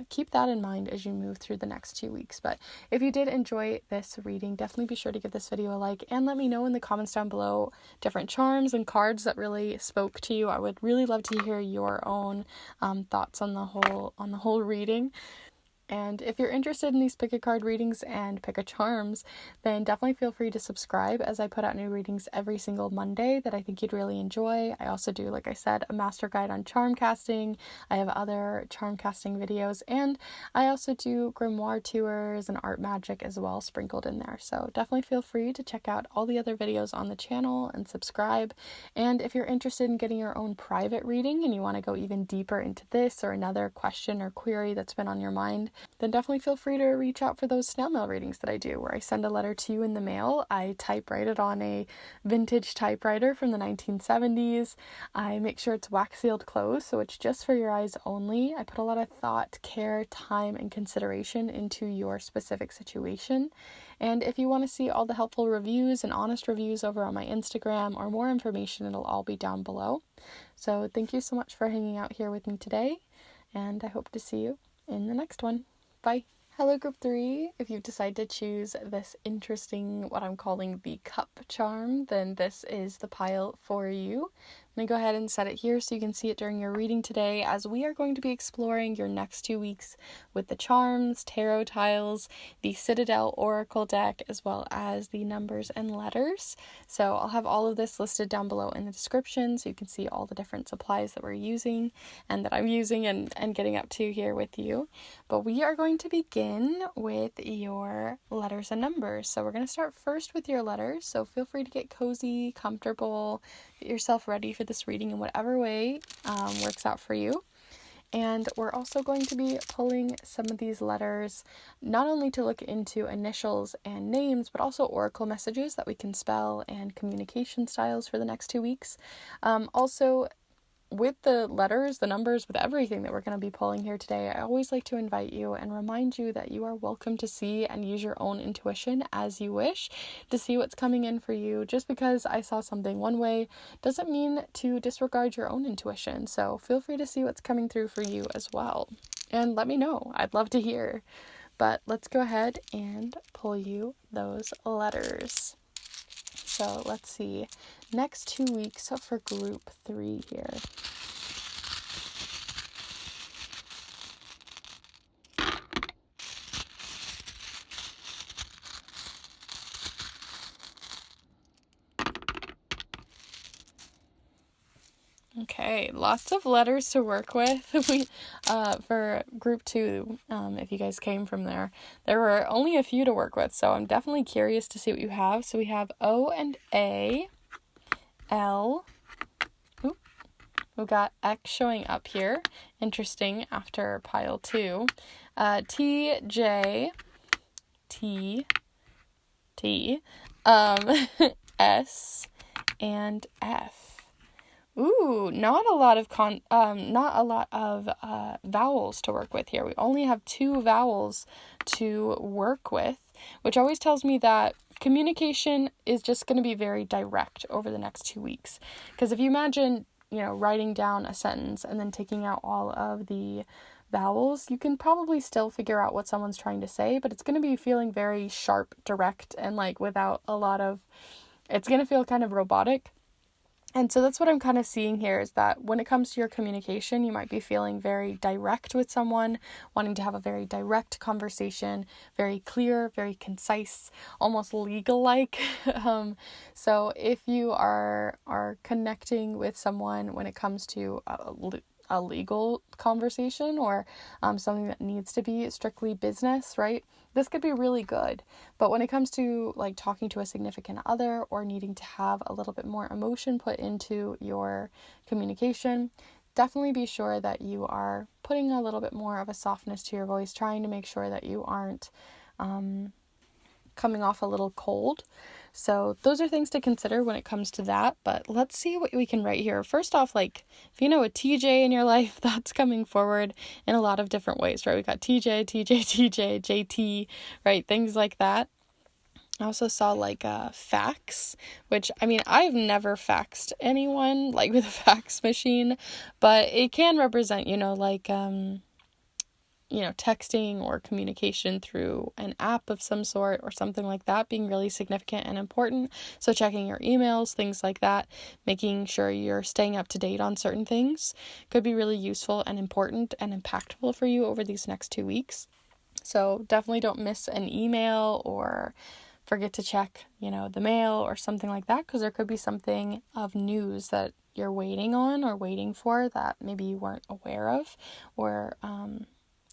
keep that in mind as you move through the next 2 weeks. But if you did enjoy this reading, definitely be sure to give this video a like, and let me know in the comments down below different charms and cards that really spoke to you. I would really love to hear your own thoughts on the whole reading. And if you're interested in these pick a card readings and pick a charms, then definitely feel free to subscribe, as I put out new readings every single Monday that I think you'd really enjoy. I also do, like I said, a master guide on charm casting. I have other charm casting videos, and I also do grimoire tours and art magic as well sprinkled in there. So definitely feel free to check out all the other videos on the channel and subscribe. And if you're interested in getting your own private reading and you want to go even deeper into this or another question or query that's been on your mind, then definitely feel free to reach out for those snail mail readings that I do, where I send a letter to you in the mail. I typewrite it on a vintage typewriter from the 1970s. I make sure it's wax sealed closed, so it's just for your eyes only. I put a lot of thought, care, time, and consideration into your specific situation. And if you want to see all the helpful reviews and honest reviews over on my Instagram or more information, it'll all be down below. So thank you so much for hanging out here with me today, and I hope to see you in the next one. Bye. Hello group 3. If you decide to choose this interesting, what I'm calling the cup charm, then this is the pile for you. I'm going to go ahead and set it here so you can see it during your reading today, as we are going to be exploring your next 2 weeks with the charms, tarot tiles, the Citadel Oracle deck, as well as the numbers and letters. So I'll have all of this listed down below in the description so you can see all the different supplies that we're using and that I'm using and getting up to here with you. But we are going to begin with your letters and numbers. So we're going to start first with your letters. So feel free to get cozy, comfortable, get yourself ready for this reading in whatever way works out for you. And we're also going to be pulling some of these letters, not only to look into initials and names, but also oracle messages that we can spell and communication styles for the next 2 weeks. Also, with the letters, the numbers, with everything that we're going to be pulling here today, I always like to invite you and remind you that you are welcome to see and use your own intuition as you wish to see what's coming in for you. Just because I saw something one way doesn't mean to disregard your own intuition. So feel free to see what's coming through for you as well. And let me know. I'd love to hear. But let's go ahead and pull you those letters. So let's see, next 2 weeks for group 3 here. Okay, lots of letters to work with. For group 2, if you guys came from there were only a few to work with, so I'm definitely curious to see what you have. So we have O and A, L, we've got X showing up here, interesting, after pile 2, T, J, T, S, and F. Ooh, not a lot of vowels to work with here. We only have 2 vowels to work with, which always tells me that communication is just going to be very direct over the next 2 weeks. Because if you imagine, writing down a sentence and then taking out all of the vowels, you can probably still figure out what someone's trying to say, but it's going to be feeling very sharp, direct, and without a lot of, it's going to feel kind of robotic. And so that's what I'm kind of seeing here, is that when it comes to your communication, you might be feeling very direct with someone, wanting to have a very direct conversation, very clear, very concise, almost legal-like. So if you are connecting with someone when it comes to a legal conversation or something that needs to be strictly business, right? This could be really good. But when it comes to talking to a significant other or needing to have a little bit more emotion put into your communication, definitely be sure that you are putting a little bit more of a softness to your voice, trying to make sure that you aren't coming off a little cold. So those are things to consider when it comes to that. But let's see what we can write here. First off, if you know a TJ in your life, that's coming forward in a lot of different ways, right? We got TJ, JT, right? Things like that. I also saw fax, which, I've never faxed anyone with a fax machine, but it can represent, texting or communication through an app of some sort or something like that being really significant and important. So checking your emails, things like that, making sure you're staying up to date on certain things could be really useful and important and impactful for you over these next 2 weeks. So definitely don't miss an email or forget to check, the mail or something like that, because there could be something of news that you're waiting on or waiting for that maybe you weren't aware of, or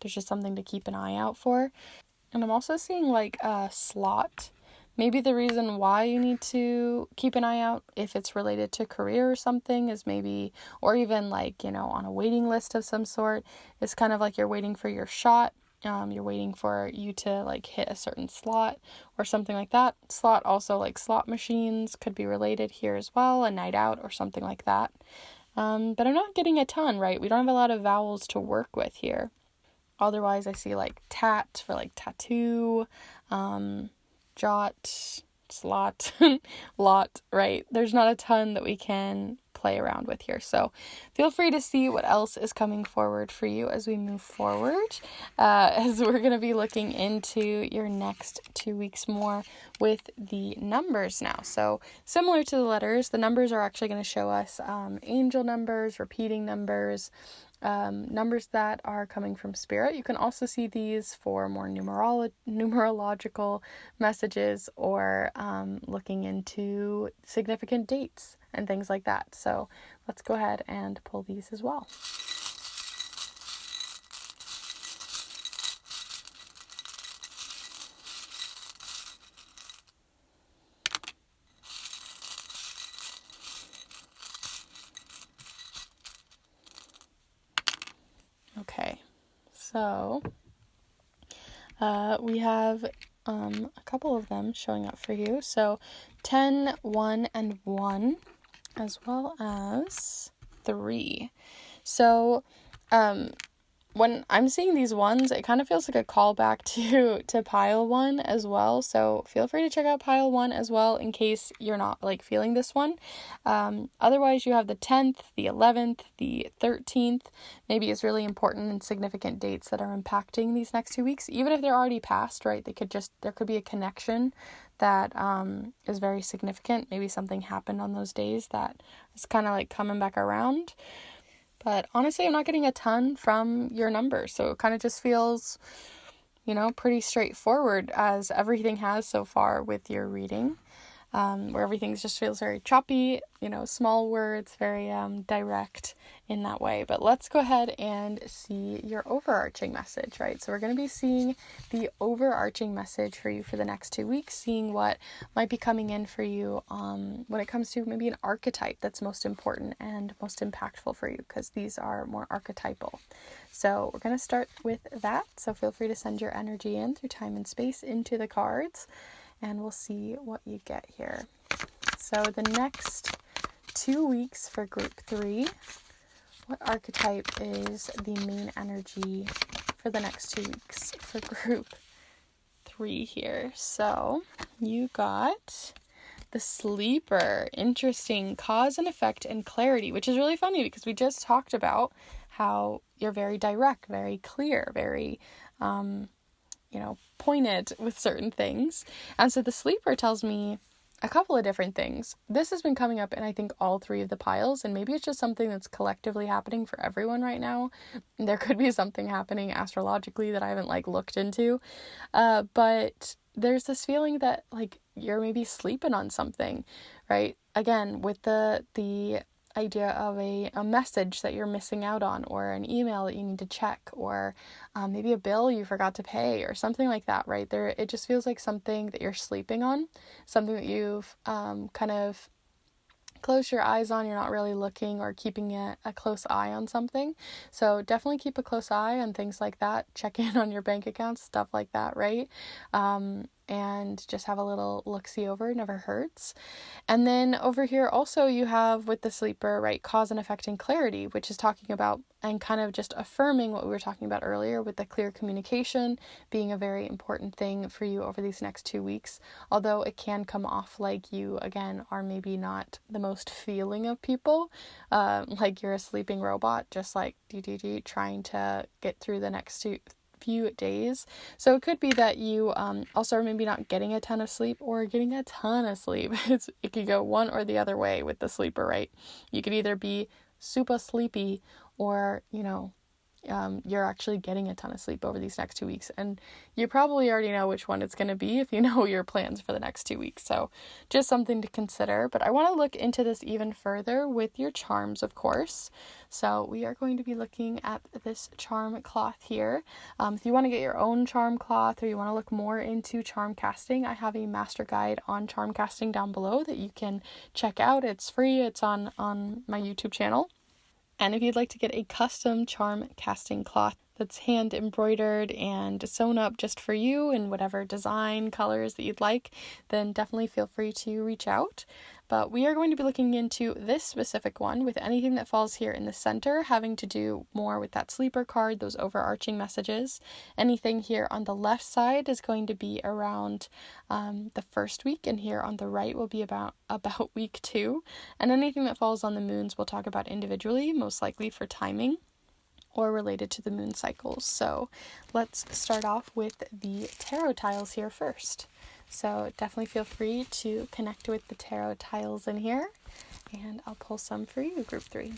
there's just something to keep an eye out for. And I'm also seeing like a slot. Maybe the reason why you need to keep an eye out, if it's related to career or something, is maybe, or even like, on a waiting list of some sort, is kind of like you're waiting for your shot. You're waiting for you to like hit a certain slot or something like that. Slot, also like slot machines, could be related here as well, a night out or something like that. But I'm not getting a ton, right? We don't have a lot of vowels to work with here. Otherwise, I see like tat for like tattoo, jot, slot, lot, right? There's not a ton that we can play around with here. So feel free to see what else is coming forward for you as we move forward, as we're going to be looking into your next 2 weeks more with the numbers now. So similar to the letters, the numbers are actually going to show us angel numbers, repeating numbers, numbers that are coming from spirit. You can also see these for more numerological messages, or looking into significant dates and things like that. So let's go ahead and pull these as well. Okay, so we have a couple of them showing up for you. So 10, 1, and 1, as well as 3. So when I'm seeing these ones, it kind of feels like a callback to pile 1 as well. So feel free to check out pile 1 as well in case you're not like feeling this one. Otherwise, you have the 10th, the 11th, the 13th. Maybe it's really important and significant dates that are impacting these next 2 weeks, even if they're already past, right? There could be a connection that is very significant. Maybe something happened on those days that is kind of like coming back around. But honestly, I'm not getting a ton from your numbers, so it kind of just feels, pretty straightforward, as everything has so far with your reading, where everything just feels very choppy, small words, very direct in that way. But let's go ahead and see your overarching message, right? So we're going to be seeing the overarching message for you for the next 2 weeks, seeing what might be coming in for you when it comes to maybe an archetype that's most important and most impactful for you, because these are more archetypal. So we're going to start with that. So feel free to send your energy in through time and space into the cards, and we'll see what you get here. So the next 2 weeks for group 3, what archetype is the main energy for the next 2 weeks for group 3 here? So you got the sleeper. Interesting. Cause and effect and clarity, which is really funny because we just talked about how you're very direct, very clear, very pointed with certain things. And so the sleeper tells me a couple of different things. This has been coming up in, I think, all 3 of the piles, and maybe it's just something that's collectively happening for everyone right now. There could be something happening astrologically that I haven't looked into, but there's this feeling that you're maybe sleeping on something, right? Again, with the idea of a message that you're missing out on, or an email that you need to check, or maybe a bill you forgot to pay, or something like that, right? It just feels like something that you're sleeping on, something that you've kind of close your eyes on. You're not really looking or keeping a close eye on something. So definitely keep a close eye on things like that. Check in on your bank accounts, stuff like that, right? And just have a little look-see over. It never hurts. And then over here also you have with the sleeper, right, cause and effect and clarity, which is talking about and kind of just affirming what we were talking about earlier with the clear communication being a very important thing for you over these next 2 weeks. Although it can come off like you, again, are maybe not the most feeling of people, like you're a sleeping robot, just like trying to get through the next few days. So it could be that you also are maybe not getting a ton of sleep or getting a ton of sleep. It could go one or the other way with the sleeper, right? You could either be super sleepy or, you're actually getting a ton of sleep over these next 2 weeks. And you probably already know which one it's going to be if you know your plans for the next 2 weeks. So just something to consider. But I want to look into this even further with your charms, of course. So we are going to be looking at this charm cloth here. If you want to get your own charm cloth or you want to look more into charm casting, I have a master guide on charm casting down below that you can check out. It's free. It's on my YouTube channel. And if you'd like to get a custom charm casting cloth that's hand embroidered and sewn up just for you in whatever design, colors that you'd like, then definitely feel free to reach out. But we are going to be looking into this specific one with anything that falls here in the center, having to do more with that sleeper card, those overarching messages. Anything here on the left side is going to be around the first week, and here on the right will be about week 2. And anything that falls on the moons we'll talk about individually, most likely for timing or related to the moon cycles. So let's start off with the tarot tiles here first. So definitely feel free to connect with the tarot tiles in here, and I'll pull some for you, group 3.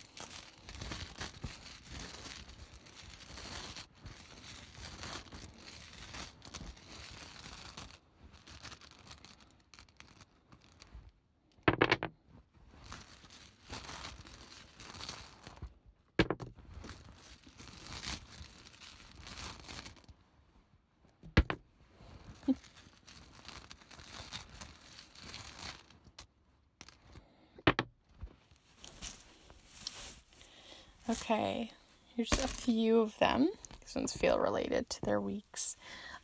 Okay, here's a few of them. These ones feel related to their weeks.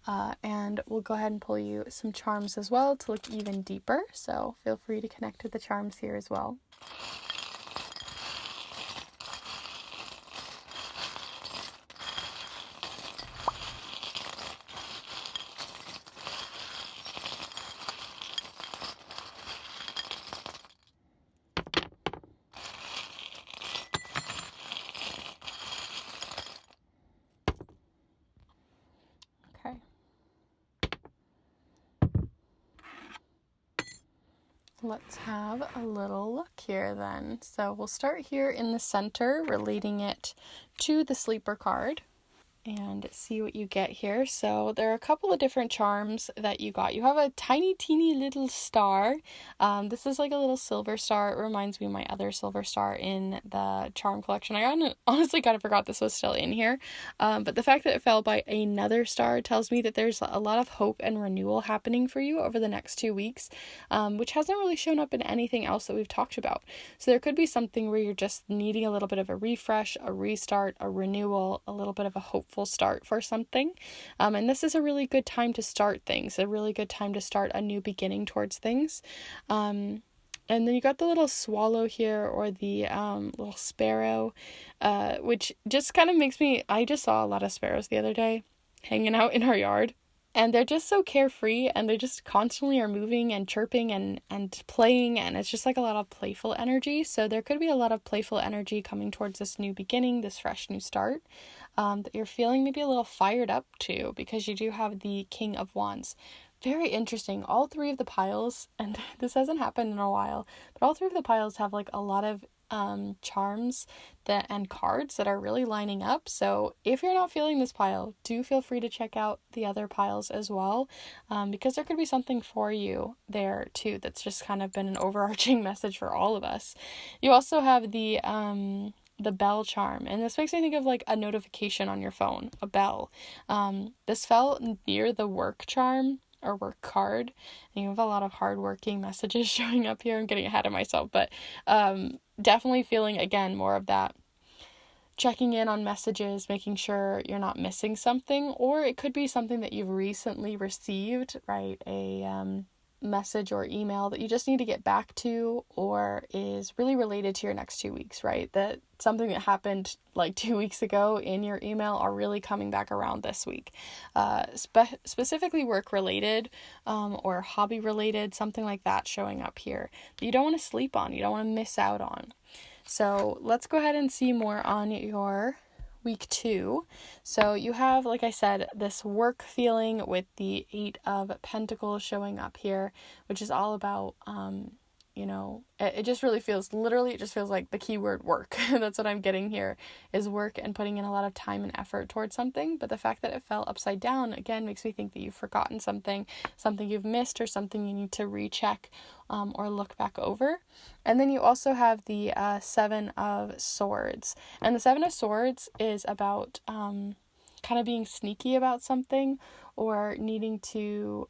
And we'll go ahead and pull you some charms as well to look even deeper. So feel free to connect with the charms here as well. Okay. Let's have a little look here then. So we'll start here in the center, relating it to the sleeper card, and see what you get here. So there are a couple of different charms that you got. You have a tiny teeny little star. This is like a little silver star. It reminds me of my other silver star in the charm collection. I honestly kind of forgot this was still in here. But the fact that it fell by another star tells me that there's a lot of hope and renewal happening for you over the next 2 weeks, which hasn't really shown up in anything else that we've talked about. So there could be something where you're just needing a little bit of a refresh, a restart, a renewal, a little bit of a hopeful start for something. And this is a really good time to start things, a really good time to start a new beginning towards things. And then you got the little swallow here, or the little sparrow, which just kind of makes me, I just saw a lot of sparrows the other day hanging out in our yard. And they're just so carefree, and they just constantly are moving and chirping and playing, and it's just like a lot of playful energy. So there could be a lot of playful energy coming towards this new beginning, this fresh new start, that you're feeling maybe a little fired up to, because you do have the King of Wands. Very interesting. All 3 of the piles, and this hasn't happened in a while, but all 3 of the piles have like a lot of charms and cards that are really lining up. So if you're not feeling this pile, do feel free to check out the other piles as well, because there could be something for you there too that's just kind of been an overarching message for all of us. You also have the bell charm, and this makes me think of like a notification on your phone, a bell. This fell near the work charm or work card, and you have a lot of hardworking messages showing up here. I'm getting ahead of myself, but definitely feeling again more of that checking in on messages, making sure you're not missing something, or it could be something that you've recently received, right? A message or email that you just need to get back to, or is really related to your next 2 weeks, right? That something that happened like 2 weeks ago in your email are really coming back around this week. Specifically work related, or hobby related, something like that showing up here that you don't want to sleep on, you don't want to miss out on. So let's go ahead and see more on your week 2. So you have, like I said, this work feeling with the 8 of Pentacles showing up here, which is all about it just really feels, literally, it just feels like the keyword work. That's what I'm getting here, is work and putting in a lot of time and effort towards something. But the fact that it fell upside down, again, makes me think that you've forgotten something you've missed, or something you need to recheck or look back over. And then you also have the Seven of Swords. And the Seven of Swords is about kind of being sneaky about something, or needing to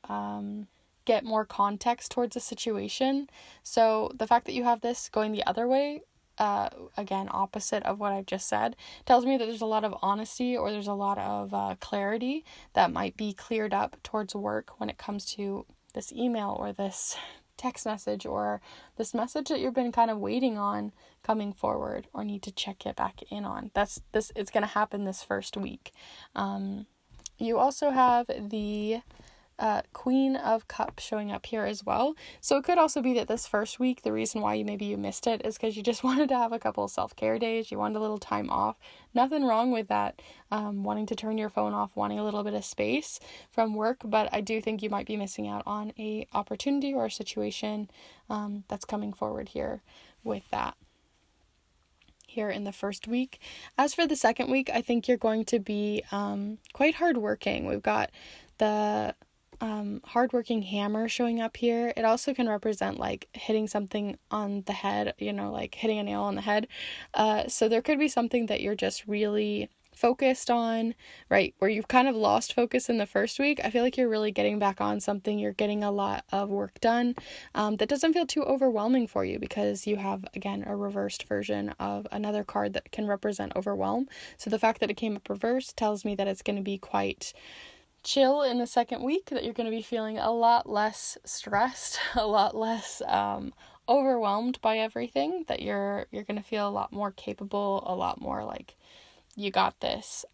get more context towards a situation. So the fact that you have this going the other way, again, opposite of what I've just said, tells me that there's a lot of honesty, or there's a lot of clarity that might be cleared up towards work when it comes to this email, or this text message, or this message that you've been kind of waiting on coming forward, or need to check it back in on. It's going to happen this first week. You also have the Queen of Cups showing up here as well. So it could also be that this first week, the reason why you missed it is because you just wanted to have a couple of self-care days. You wanted a little time off. Nothing wrong with that. Wanting to turn your phone off, wanting a little bit of space from work. But I do think you might be missing out on a opportunity or a situation that's coming forward here with that. Here in the first week. As for the second week, I think you're going to be quite hardworking. We've got the hardworking hammer showing up here. It also can represent like hitting something on the head, like hitting a nail on the head. So there could be something that you're just really focused on, right, where you've kind of lost focus in the first week. I feel like you're really getting back on something. You're getting a lot of work done that doesn't feel too overwhelming for you, because you have, again, a reversed version of another card that can represent overwhelm. So the fact that it came up reversed tells me that it's going to be quite chill in the second week, that you're going to be feeling a lot less stressed, a lot less overwhelmed by everything, that you're going to feel a lot more capable, a lot more like you got this.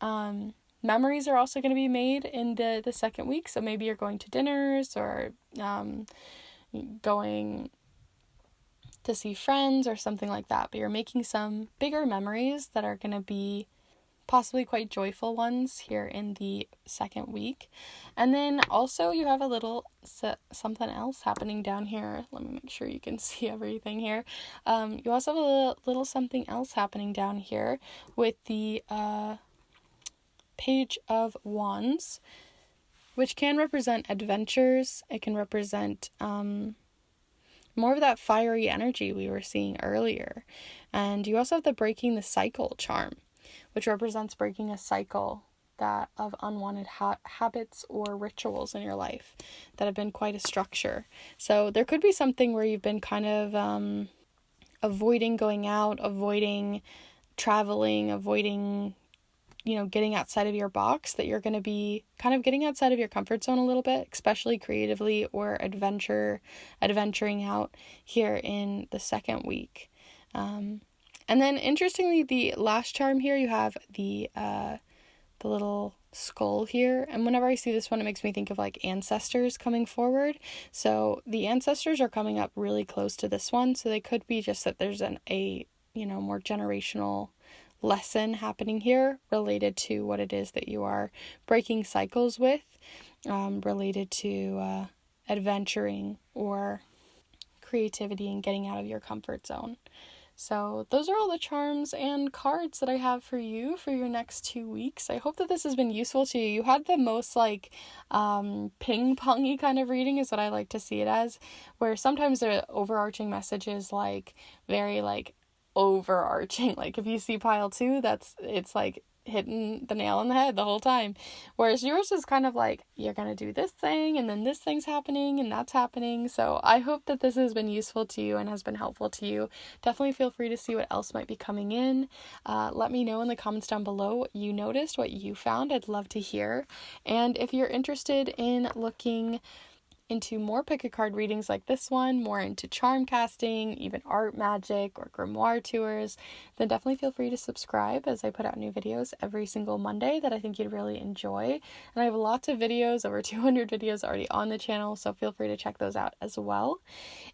Memories are also going to be made in the second week. So maybe you're going to dinners, or going to see friends or something like that. But you're making some bigger memories that are going to be possibly quite joyful ones here in the second week. And then also you have a little something else happening down here. Let me make sure you can see everything here. You also have a little something else happening down here with the Page of Wands, which can represent adventures. It can represent more of that fiery energy we were seeing earlier. And you also have the Breaking the Cycle charm, which represents breaking a cycle of unwanted habits or rituals in your life that have been quite a structure. So there could be something where you've been kind of avoiding going out, avoiding traveling, avoiding, getting outside of your box, that you're going to be kind of getting outside of your comfort zone a little bit, especially creatively, or adventuring out here in the second week. And then interestingly, the last charm here, you have the little skull here. And whenever I see this one, it makes me think of like ancestors coming forward. So the ancestors are coming up really close to this one. So they could be just that there's a more generational lesson happening here related to what it is that you are breaking cycles with, related to adventuring or creativity and getting out of your comfort zone. So those are all the charms and cards that I have for you for your next 2 weeks. I hope that this has been useful to you. You had the most ping-pongy kind of reading is what I like to see it as, where sometimes the overarching message is very overarching. Like if you see pile 2, it's like hitting the nail on the head the whole time, whereas yours is kind of like you're gonna do this thing and then this thing's happening and that's happening. So I hope that this has been useful to you and has been helpful to you. Definitely feel free to see what else might be coming in. Let me know in the comments down below what you noticed, what you found. I'd love to hear. And if you're interested in looking into more pick a card readings like this one, more into charm casting, even art magic or grimoire tours, then definitely feel free to subscribe, as I put out new videos every single Monday that I think you'd really enjoy. And I have lots of videos, over 200 videos already on the channel, so feel free to check those out as well.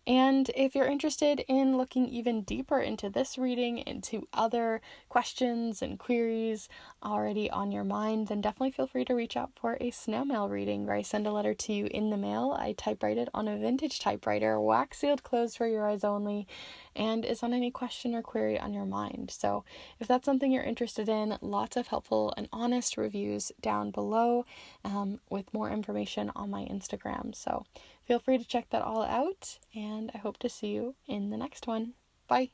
And if you're interested in looking even deeper into this reading, into other questions and queries already on your mind, then definitely feel free to reach out for a snail mail reading, where I send a letter to you in the mail. I typewrite it on a vintage typewriter, wax sealed, closed for your eyes only, and is on any question or query on your mind. So if that's something you're interested in, lots of helpful and honest reviews down below, with more information on my Instagram. So feel free to check that all out, and I hope to see you in the next one. Bye.